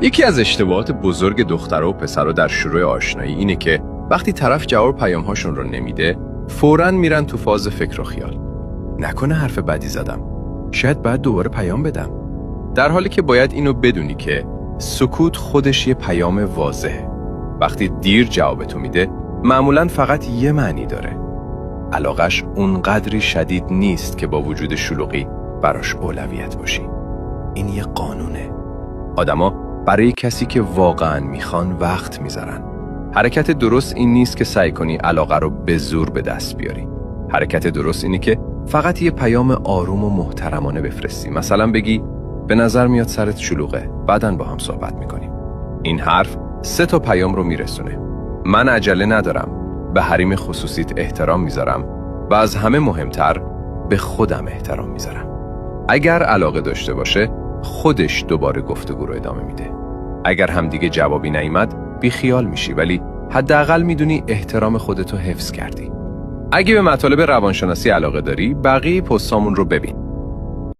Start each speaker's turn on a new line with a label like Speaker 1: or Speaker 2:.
Speaker 1: یکی از اشتباهات بزرگ دخترها و پسرها در شروع آشنایی اینه که وقتی طرف جواب پیام‌هاشون رو نمیده، فوراً میرن تو فاز فکر و خیال. نکنه حرف بدی زدم. شاید باید دوباره پیام بدم. در حالی که باید اینو بدونی که سکوت خودش یه پیام واضحه. وقتی دیر جوابتو میده، معمولاً فقط یه معنی داره. علاقش اونقدری شدید نیست که با وجود شلوغی براش اولویت باشی. این یه قانونه. آدما برای کسی که واقعاً میخوان وقت میذارن. حرکت درست این نیست که سعی کنی علاقه رو به زور به دست بیاری. حرکت درست اینه که فقط یه پیام آروم و محترمانه بفرستی. مثلا بگی به نظر میاد سرت شلوغه، بعداً با هم صحبت میکنیم. این حرف 3 تا پیام رو میرسونه. من عجله ندارم، به حریم خصوصیت احترام میذارم و از همه مهمتر به خودم احترام میذارم. اگر علاقه داشته باشه، خودش دوباره گفتگو رو ادامه میده. اگر همدیگه جوابی نیامد، بیخیال میشی، ولی حداقل میدونی احترام خودتو حفظ کردی. اگه به مطالب روانشناسی علاقه داری، بقیه پستامون رو ببین.